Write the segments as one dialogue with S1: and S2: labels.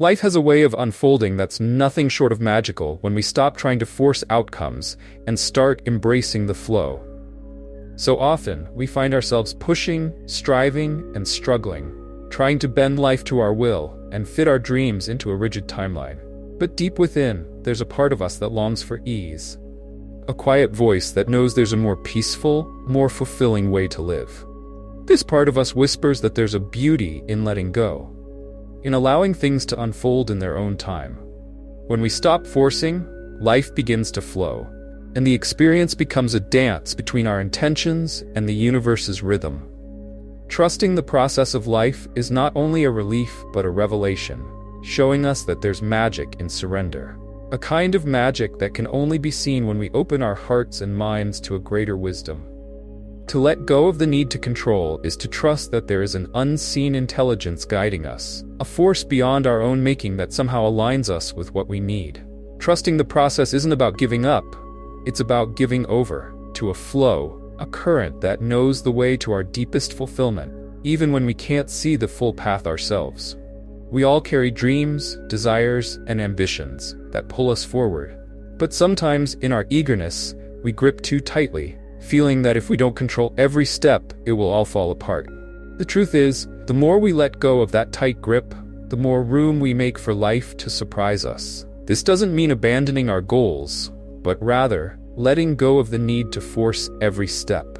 S1: Life has a way of unfolding that's nothing short of magical when we stop trying to force outcomes and start embracing the flow. So often, we find ourselves pushing, striving, and struggling, trying to bend life to our will and fit our dreams into a rigid timeline. But deep within, there's a part of us that longs for ease. A quiet voice that knows there's a more peaceful, more fulfilling way to live. This part of us whispers that there's a beauty in letting go, in allowing things to unfold in their own time. When we stop forcing, life begins to flow, and the experience becomes a dance between our intentions and the universe's rhythm. Trusting the process of life is not only a relief but a revelation, showing us that there's magic in surrender. A kind of magic that can only be seen when we open our hearts and minds to a greater wisdom. To let go of the need to control is to trust that there is an unseen intelligence guiding us, a force beyond our own making that somehow aligns us with what we need. Trusting the process isn't about giving up, it's about giving over to a flow, a current that knows the way to our deepest fulfillment, even when we can't see the full path ourselves. We all carry dreams, desires, and ambitions that pull us forward. But sometimes, in our eagerness, we grip too tightly, feeling that if we don't control every step, it will all fall apart. The truth is, the more we let go of that tight grip, the more room we make for life to surprise us. This doesn't mean abandoning our goals, but rather, letting go of the need to force every step.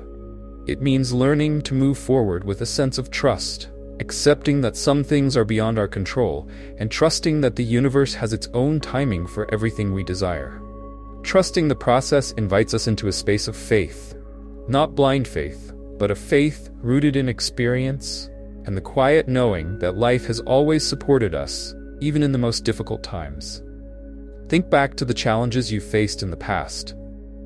S1: It means learning to move forward with a sense of trust, accepting that some things are beyond our control, and trusting that the universe has its own timing for everything we desire. Trusting the process invites us into a space of faith, not blind faith, but a faith rooted in experience and the quiet knowing that life has always supported us, even in the most difficult times. Think back to the challenges you faced in the past.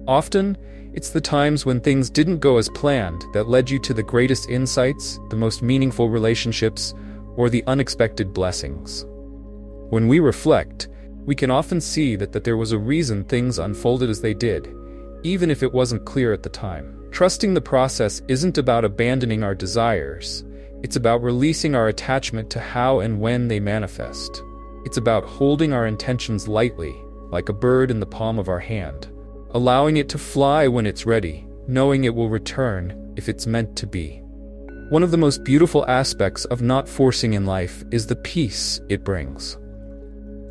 S1: Often, it's the times when things didn't go as planned that led you to the greatest insights, the most meaningful relationships, or the unexpected blessings. When we reflect, we can often see that there was a reason things unfolded as they did, even if it wasn't clear at the time. Trusting the process isn't about abandoning our desires, it's about releasing our attachment to how and when they manifest. It's about holding our intentions lightly, like a bird in the palm of our hand, allowing it to fly when it's ready, knowing it will return if it's meant to be. One of the most beautiful aspects of not forcing in life is the peace it brings.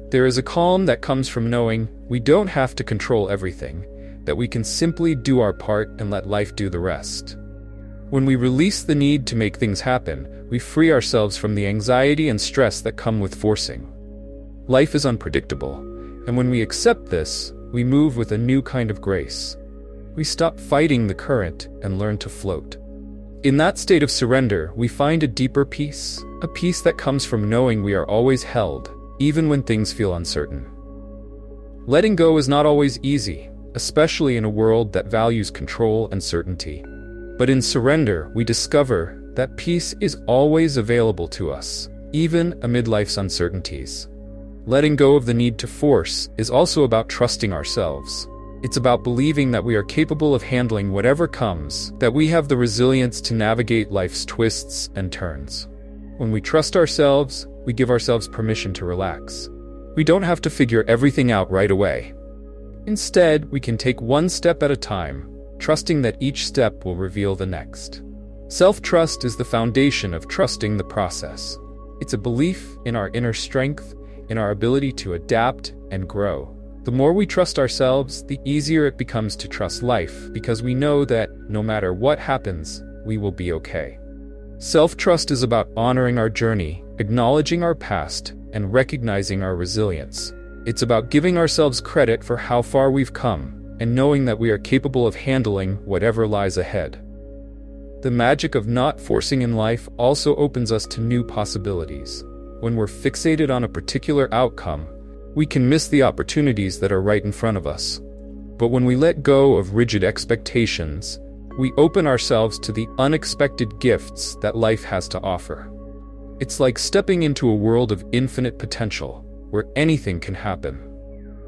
S1: There is a calm that comes from knowing we don't have to control everything, that we can simply do our part and let life do the rest. When we release the need to make things happen, we free ourselves from the anxiety and stress that come with forcing. Life is unpredictable, and when we accept this, we move with a new kind of grace. We stop fighting the current and learn to float. In that state of surrender, we find a deeper peace, a peace that comes from knowing we are always held, even when things feel uncertain. Letting go is not always easy, especially in a world that values control and certainty. But in surrender, we discover that peace is always available to us, even amid life's uncertainties. Letting go of the need to force is also about trusting ourselves. It's about believing that we are capable of handling whatever comes, that we have the resilience to navigate life's twists and turns. When we trust ourselves, we give ourselves permission to relax. We don't have to figure everything out right away. Instead, we can take one step at a time, trusting that each step will reveal the next. Self-trust is the foundation of trusting the process. It's a belief in our inner strength, in our ability to adapt and grow. The more we trust ourselves, the easier it becomes to trust life, because we know that, no matter what happens, we will be okay. Self-trust is about honoring our journey, acknowledging our past, and recognizing our resilience. It's about giving ourselves credit for how far we've come, and knowing that we are capable of handling whatever lies ahead. The magic of not forcing in life also opens us to new possibilities. When we're fixated on a particular outcome, we can miss the opportunities that are right in front of us. But when we let go of rigid expectations, we open ourselves to the unexpected gifts that life has to offer. It's like stepping into a world of infinite potential, where anything can happen.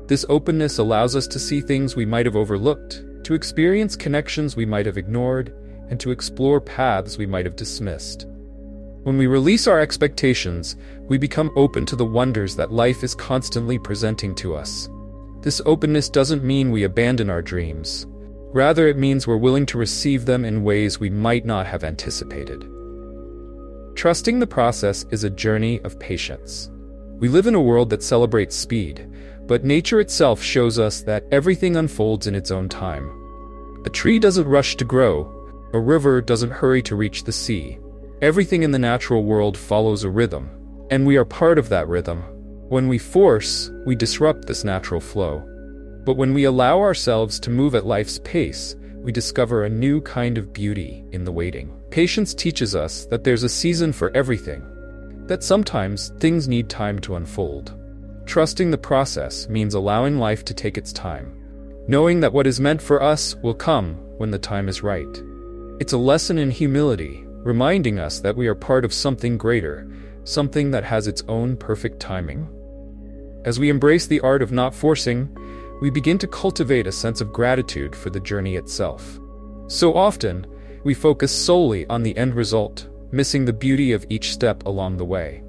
S1: This openness allows us to see things we might have overlooked, to experience connections we might have ignored, and to explore paths we might have dismissed. When we release our expectations, we become open to the wonders that life is constantly presenting to us. This openness doesn't mean we abandon our dreams. Rather, it means we're willing to receive them in ways we might not have anticipated. Trusting the process is a journey of patience. We live in a world that celebrates speed, but nature itself shows us that everything unfolds in its own time. A tree doesn't rush to grow. A river doesn't hurry to reach the sea. Everything in the natural world follows a rhythm, and we are part of that rhythm. When we force, we disrupt this natural flow. But when we allow ourselves to move at life's pace, we discover a new kind of beauty in the waiting. Patience teaches us that there's a season for everything, that sometimes things need time to unfold. Trusting the process means allowing life to take its time, knowing that what is meant for us will come when the time is right. It's a lesson in humility, reminding us that we are part of something greater, something that has its own perfect timing. As we embrace the art of not forcing, we begin to cultivate a sense of gratitude for the journey itself. So often, we focus solely on the end result, missing the beauty of each step along the way.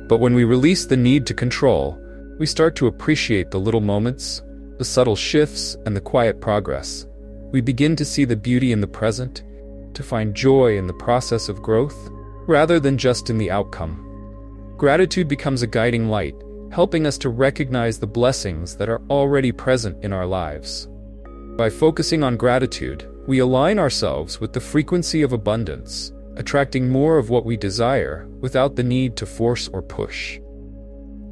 S1: But when we release the need to control, we start to appreciate the little moments, the subtle shifts, and the quiet progress. We begin to see the beauty in the present, to find joy in the process of growth, rather than just in the outcome. Gratitude becomes a guiding light, helping us to recognize the blessings that are already present in our lives. By focusing on gratitude, we align ourselves with the frequency of abundance, attracting more of what we desire without the need to force or push.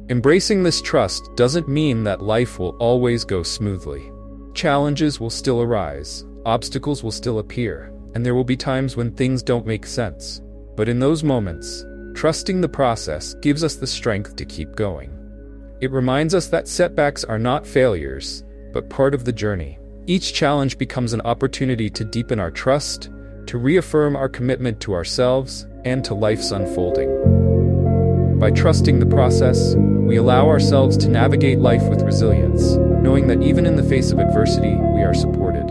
S1: Embracing this trust doesn't mean that life will always go smoothly. Challenges will still arise, obstacles will still appear, and there will be times when things don't make sense. But in those moments, trusting the process gives us the strength to keep going. It reminds us that setbacks are not failures, but part of the journey. Each challenge becomes an opportunity to deepen our trust, to reaffirm our commitment to ourselves and to life's unfolding. By trusting the process, we allow ourselves to navigate life with resilience, knowing that even in the face of adversity, we are supported.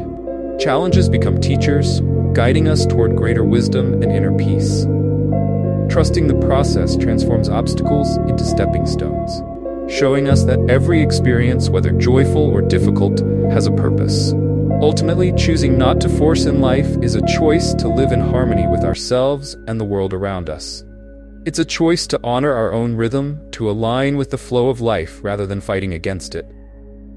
S1: Challenges become teachers, guiding us toward greater wisdom and inner peace. Trusting the process transforms obstacles into stepping stones, showing us that every experience, whether joyful or difficult, has a purpose. Ultimately, choosing not to force in life is a choice to live in harmony with ourselves and the world around us. It's a choice to honor our own rhythm, to align with the flow of life rather than fighting against it.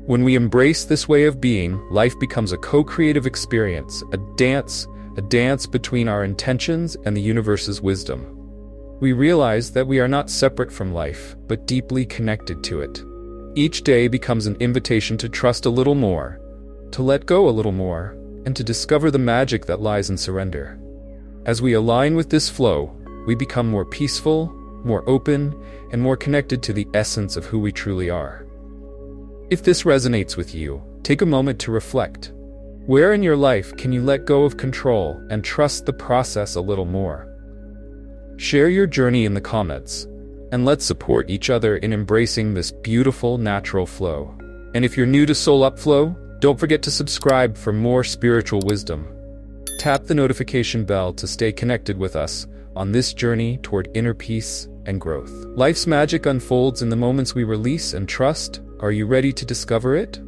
S1: When we embrace this way of being, life becomes a co-creative experience, a dance between our intentions and the universe's wisdom. We realize that we are not separate from life, but deeply connected to it. Each day becomes an invitation to trust a little more, to let go a little more, and to discover the magic that lies in surrender. As we align with this flow, we become more peaceful, more open, and more connected to the essence of who we truly are. If this resonates with you, take a moment to reflect. Where in your life can you let go of control and trust the process a little more? Share your journey in the comments, and let's support each other in embracing this beautiful natural flow. And if you're new to Soul Up Flow, don't forget to subscribe for more spiritual wisdom. Tap the notification bell to stay connected with us on this journey toward inner peace and growth. Life's magic unfolds in the moments we release and trust. Are you ready to discover it?